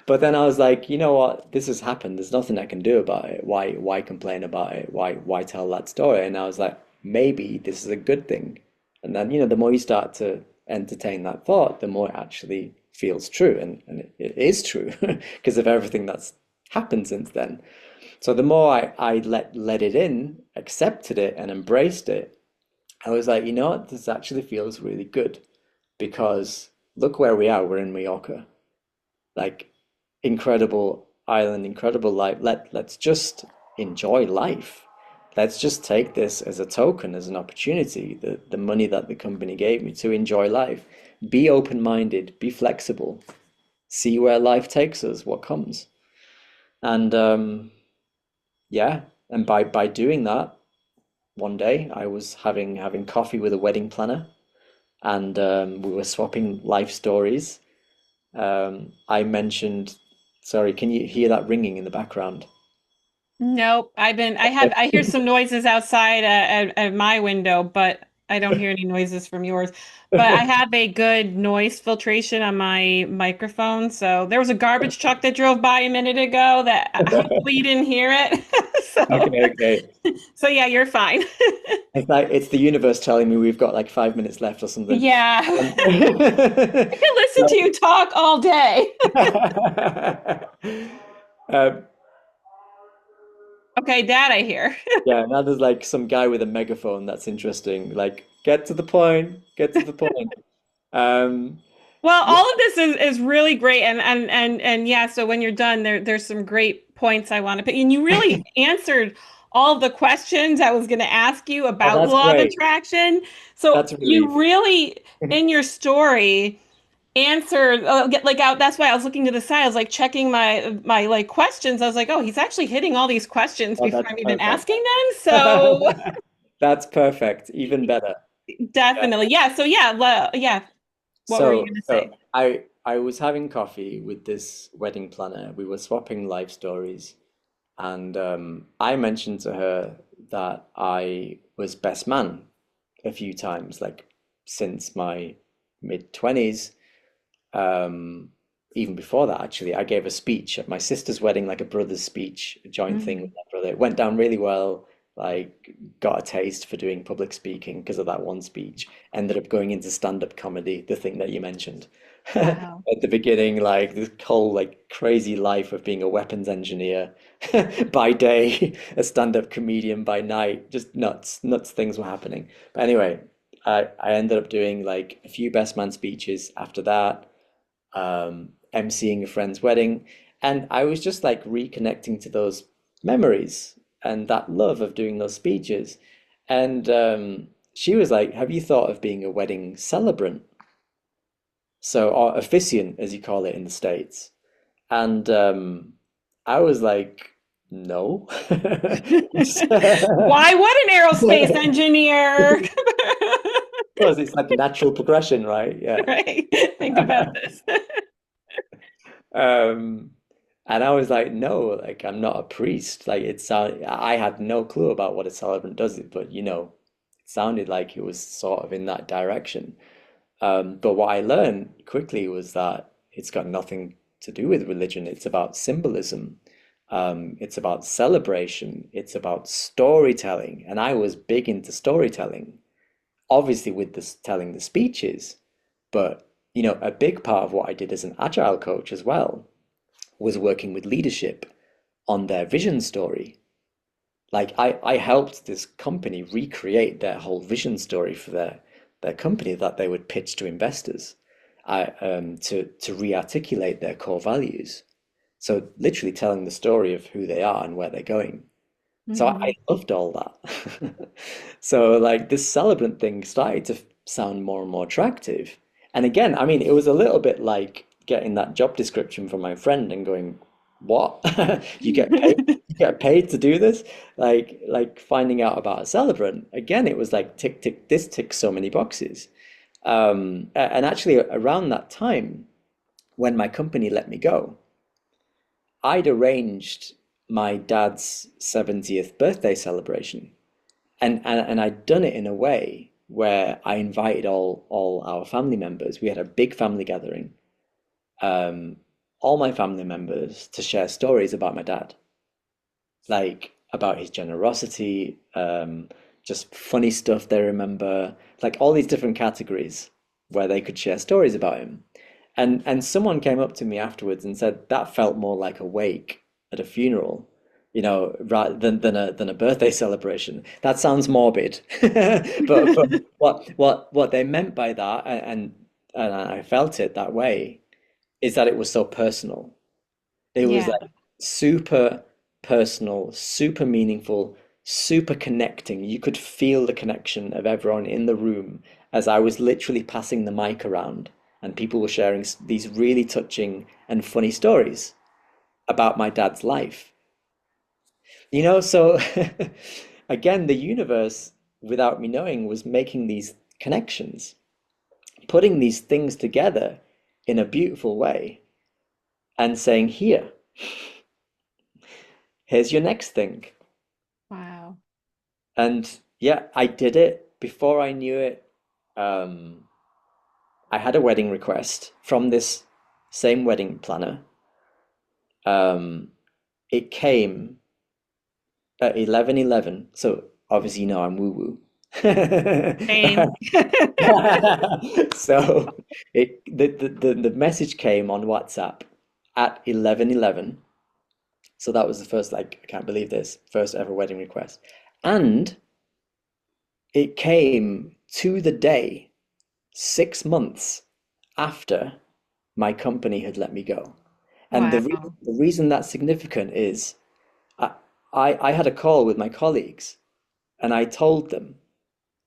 But then I was like, you know what? This has happened. There's nothing I can do about it. Why complain about it? Why tell that story? And I was like, maybe this is a good thing. And then, the more you start to entertain that thought, the more it actually feels true. And it is true because of everything that's happened since then. So the more I let it in, accepted it and embraced it, I was like, you know what? This actually feels really good because look where we are. We're in Mallorca. Like incredible island, incredible life. Let's just enjoy life. let's just take this as a token, as an opportunity, the money that the company gave me to enjoy life. Be open-minded, be flexible, see where life takes us, what comes. And yeah, and by doing that, one day I was having coffee with a wedding planner, and we were swapping life stories. I mentioned, sorry, can you hear that ringing in the background?
Nope. I hear some noises outside at my window, but I don't hear any noises from yours. But I have a good noise filtration on my microphone. So there was a garbage truck that drove by a minute ago that hopefully you didn't hear it. So,
Okay, okay.
so yeah, you're fine.
It's like it's the universe telling me we've got like 5 minutes left or something.
Yeah.
Um,
I can listen to you talk all day.
um,
Okay, Dad, I hear.
yeah, now there's like some guy with a megaphone. That's interesting. Like, get to the point. Get to the point. Um,
Well,
yeah,
all of this is really great, and yeah. So when you're done, there's some great points I want to pick, and you really answered all of the questions I was going to ask you
oh,
about
that's
law of
great.
attraction. So
That's a
you
relief.
really, in your story, answered like that's why I was looking to the side. I was like checking my like questions. I was like, oh, he's actually hitting all these questions
Oh,
before
that's
I'm even
perfect.
asking them. So
That's perfect. Even better. Yeah.
definitely, yeah. So yeah, yeah. What were you
So,
going to
so
say?
I was having coffee with this wedding planner. We were swapping life stories, and I mentioned to her that I was best man a few times, like since my mid-20s. Um, Even before that, actually, I gave a speech at my sister's wedding, like a brother's speech, a joint thing with
Mm.
my brother. It went down really well. Like, got a taste for doing public speaking because of that one speech. Ended up going into stand-up comedy, the thing that you mentioned
Wow.
at the beginning, like this whole like crazy life of being a weapons engineer by day, a stand-up comedian by night. Just nuts, nuts things were happening. But anyway, I ended up doing like a few best man speeches after that, emceeing a friend's wedding, and I was just like reconnecting to those memories and that love of doing those speeches. And she was like, "Have you thought of being a wedding celebrant?" So, or officiant, as you call it in the States. And I was like, "No."
Why would an aerospace engineer?
Because it's like natural progression, right? Yeah.
Right? Think about this.
Um, and I was like, no, like I'm not a priest. Like I had no clue about what a celebrant does it, but it sounded like it was sort of in that direction. But what I learned quickly was that it's got nothing to do with religion. It's about symbolism. It's about celebration. It's about storytelling. And I was big into storytelling, obviously with this telling the speeches, but a big part of what I did as an agile coach as well was working with leadership on their vision story. Like I helped this company recreate their whole vision story for their company that they would pitch to investors, to re-articulate their core values. So literally telling the story of who they are and where they're going. So I
Mhm.
loved all that. So like this celebrant thing started to sound more and more attractive. And again, I mean, it was a little bit like getting that job description from my friend and going, "What? You get paid? You get paid to do this?" Like finding out about a celebrant. Again, it was like tick tick. This ticks so many boxes. And actually, around that time, when my company let me go, I'd arranged my dad's 70th birthday celebration. And I'd done it in a way where I invited all our family members. We had a big family gathering, um, all my family members to share stories about my dad, like about his generosity, just funny stuff they remember, like all these different categories where they could share stories about him. And someone came up to me afterwards and said that felt more like a wake at a funeral, rather than a birthday celebration. That sounds morbid, but what they meant by that, and I felt it that way, is that it was so personal. It was
Yeah.
like super personal, super meaningful. super connecting. You could feel the connection of everyone in the room as I was literally passing the mic around and people were sharing these really touching and funny stories about my dad's life. So again, the universe, without me knowing, was making these connections, putting these things together in a beautiful way and saying, here's your next thing.
Wow.
And yeah, I did it. Before I knew it, um, I had a wedding request from this same wedding planner. Um, it came at 11:11. So obviously, you know I'm woo-woo.
Same.
So the message came on WhatsApp at 11:11. So that was the first, like, I can't believe this, first ever wedding request. And it came to the day 6 months after my company had let me go. And
Wow.
the reason that's significant is I, I had a call with my colleagues and I told them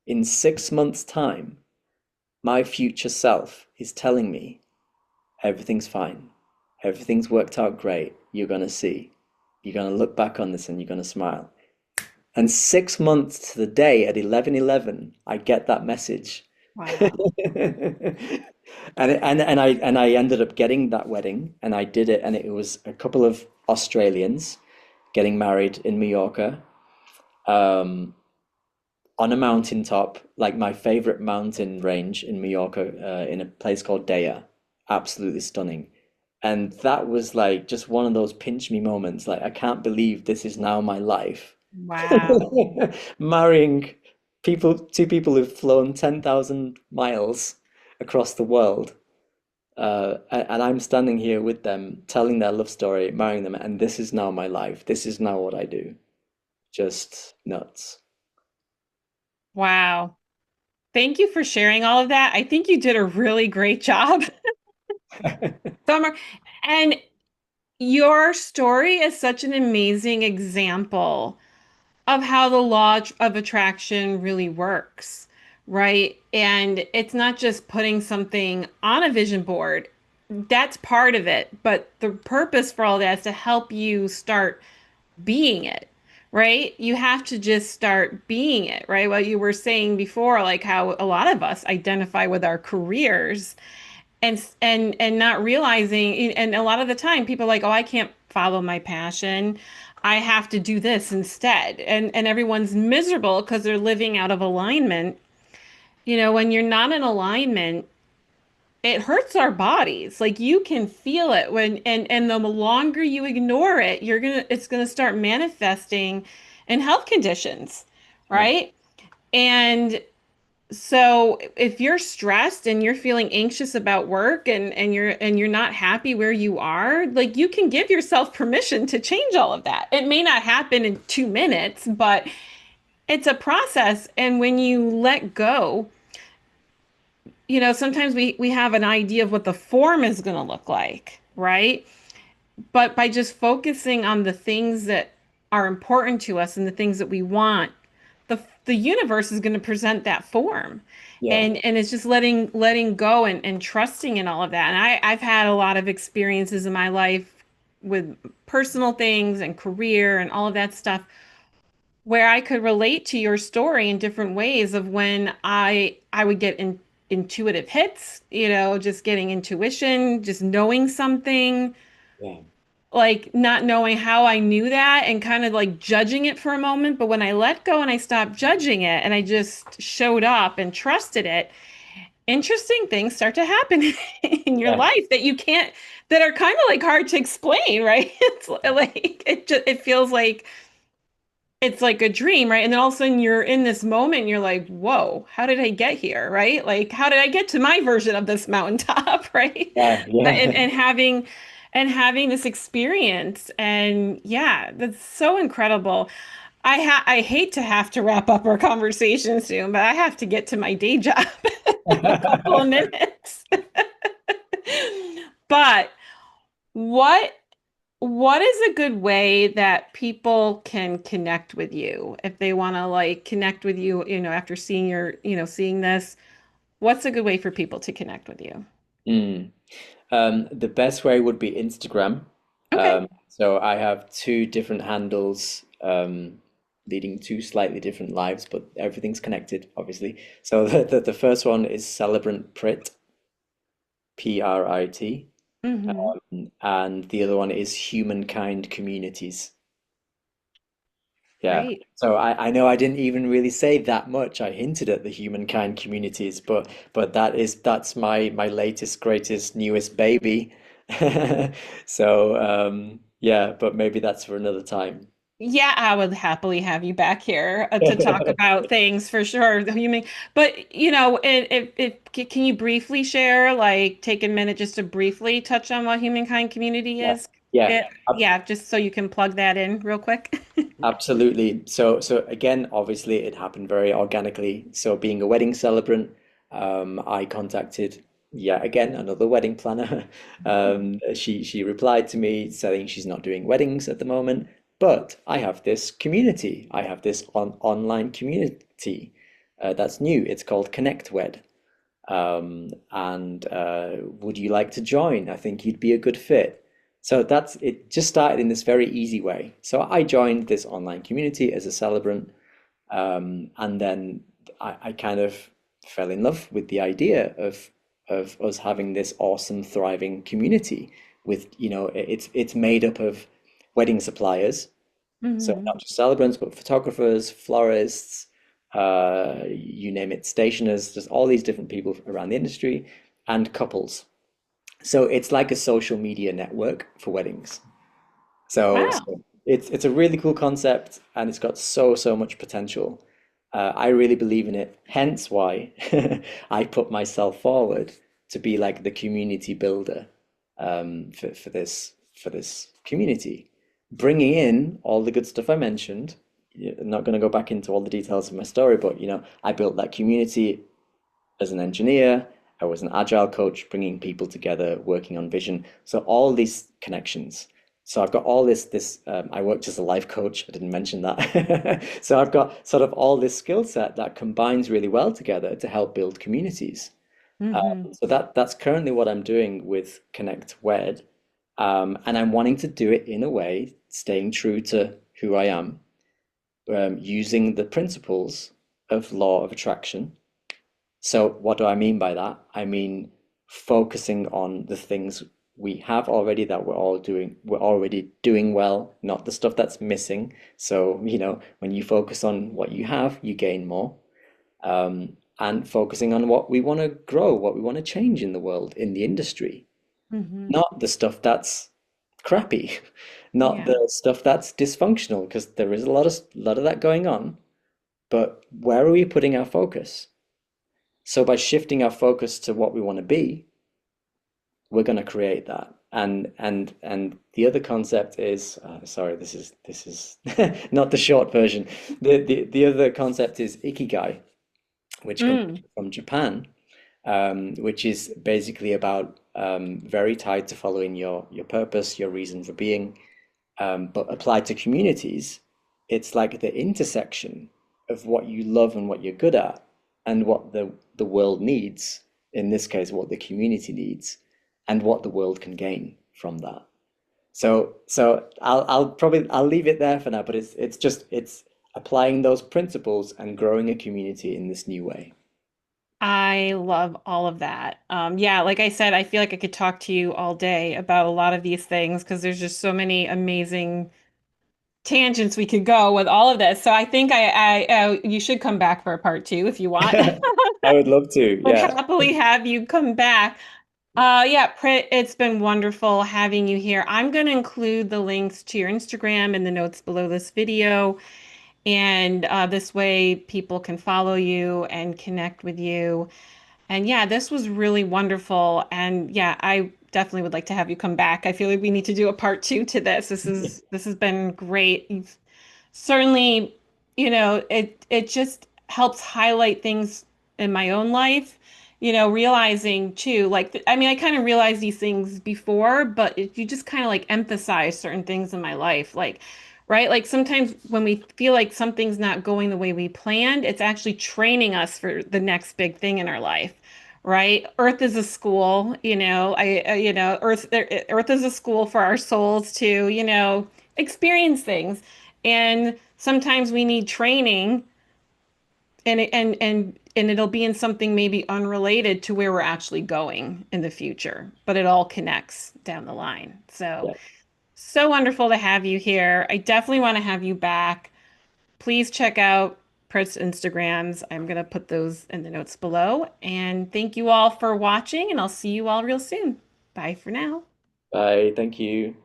in 6 months' time, my future self is telling me everything's fine. Everything's worked out great. You're going to see. You're going to look back on this and you're going to smile. And 6 months to the day at 11:11, I get that message.
Wow.
And I ended up getting that wedding and I did it and it was a couple of Australians getting married in Mallorca, um, on a mountaintop, like my favorite mountain range in Mallorca, in a place called Daya. Absolutely stunning. And that was like just one of those pinch me moments. Like, I can't believe this is now my life.
Wow.
Marrying two people who've flown 10,000 miles across the world. And I'm standing here with them, telling their love story, marrying them, and this is now my life. This is now what I do. Just nuts.
Wow. Thank you for sharing all of that. I think you did a really great job, Summer. And your story is such an amazing example of how the law of attraction really works, right? And it's not just putting something on a vision board. That's part of it, but the purpose for all that is to help you start being it, right? You have to just start being it, right? What you were saying before, like how a lot of us identify with our careers and not realizing, and a lot of the time people are like, oh, I can't follow my passion. I have to do this instead. And everyone's miserable because they're living out of alignment. When you're not in alignment, it hurts our bodies. Like you can feel it and the longer you ignore it, it's gonna start manifesting in health conditions,
Yeah.
right? And so if you're stressed and you're feeling anxious about work and you're not happy where you are, like you can give yourself permission to change all of that. It may not happen in 2 minutes, but it's a process. And when you let go, sometimes we have an idea of what the form is going to look like, right? But by just focusing on the things that are important to us and the things that we want, the universe is going to present that form.
Yeah.
And it's just letting go and trusting in all of that. And I've had a lot of experiences in my life with personal things and career and all of that stuff where I could relate to your story in different ways of when I would get intuitive hits, just getting intuition, just knowing something,
Yeah.
like not knowing how I knew that and kind of like judging it for a moment. But when I let go and I stopped judging it and I just showed up and trusted it, interesting things start to happen in your
Yeah.
life that you can't, that are kind of like hard to explain, right? It's like it feels like it's like a dream, right? And then all of a sudden you're in this moment and you're like, whoa, how did I get here? Right? Like, how did I get to my version of this mountaintop? Right?
Yeah.
And
Yeah.
and having this experience. And yeah, that's so incredible. I hate to have to wrap up our conversation soon, but I have to get to my day job in a couple of minutes. But what what is a good way that people can connect with you if they want to like connect with you, after seeing seeing this? What's a good way for people to connect with you?
Mm. The best way would be Instagram.
Okay.
So I have two different handles, leading two slightly different lives, but everything's connected, obviously. So the first one is Celebrant Prit, Prit,
Hmm.
and the other one is Humankind Communities. Yeah.
Great.
So I know I didn't even really say that much. I hinted at the Humankind Communities, but that's my latest, greatest, newest baby. So yeah, but maybe that's for another time.
Yeah, I would happily have you back here to talk about things for sure. The human, but can you briefly share, like, take a minute just to briefly touch on what humankind community
Yeah.
is?
Yeah.
It, yeah, just so you can plug that in real quick.
Absolutely. So again, obviously, it happened very organically. So being a wedding celebrant, I contacted, yeah, again, another wedding planner. She replied to me saying she's not doing weddings at the moment, but I have this community. I have this online community that's new. It's called Connect Wed. And would you like to join? I think you'd be a good fit. So that's it, just started in this very easy way. So I joined this online community as a celebrant, and then I kind of fell in love with the idea of us having this awesome, thriving community with, it's made up of wedding suppliers, so
Hmm.
not just celebrants, but photographers, florists, you name it, stationers, just all these different people around the industry, and couples. So it's like a social media network for weddings.
Wow.
So it's a really cool concept, and it's got so much potential. I really believe in it. Hence why I put myself forward to be like the community builder, for this community, bringing in all the good stuff I mentioned. Yeah, I'm not going to go back into all the details of my story, but I built that community as an engineer. I was an agile coach, bringing people together, working on vision. So all these connections. So I've got all this. I worked as a life coach. I didn't mention that. So I've got sort of all this skill set that combines really well together to help build communities.
Hmm.
So that's currently what I'm doing with Connect Wed, and I'm wanting to do it in a way, staying true to who I am, using the principles of law of attraction. So what do I mean by that? I mean focusing on the things we have already that we're already doing well, not the stuff that's missing. So, when you focus on what you have, you gain more. And focusing on what we want to grow, what we want to change in the world, in the industry,
Hmm.
not the stuff that's crappy, not
Yeah.
the stuff that's dysfunctional, because there is a lot of that going on. But where are we putting our focus? So by shifting our focus to what we want to be, we're going to create that. And the other concept is, sorry, this is not the short version. The other concept is Ikigai, which comes
Mm.
from Japan, which is basically about, very tied to following your purpose, your reason for being, but applied to communities, it's like the intersection of what you love and what you're good at, and what the world needs, in this case, what the community needs, and what the world can gain from that. So I'll leave it there for now, but it's applying those principles and growing a community in this new way.
I love all of that. Yeah, like I said, I feel like I could talk to you all day about a lot of these things because there's just so many amazing tangents we could go with all of this. So I think you should come back for a part two if you want.
I would love to,
Would
yeah.
happily have you come back. Yeah, Prit, it's been wonderful having you here. I'm going to include the links to your Instagram in the notes below this video. And this way people can follow you and connect with you. And yeah, this was really wonderful. And yeah, I definitely would like to have you come back. I feel like we need to do a part two to this. This has been great. You've certainly, it just helps highlight things in my own life realizing too, like, I mean, I kind of realized these things before, but you just kind of like emphasize certain things in my life. Like, right? Like sometimes when we feel like something's not going the way we planned, it's actually training us for the next big thing in our life. Right? Earth is a school, Earth is a school for our souls to, experience things. And sometimes we need training and it'll be in something maybe unrelated to where we're actually going in the future, but it all connects down the line. So,
Yeah.
so wonderful to have you here. I definitely want to have you back. Please check out Prit's Instagrams. I'm going to put those in the notes below. And thank you all for watching, and I'll see you all real soon. Bye for now.
Bye. Thank you.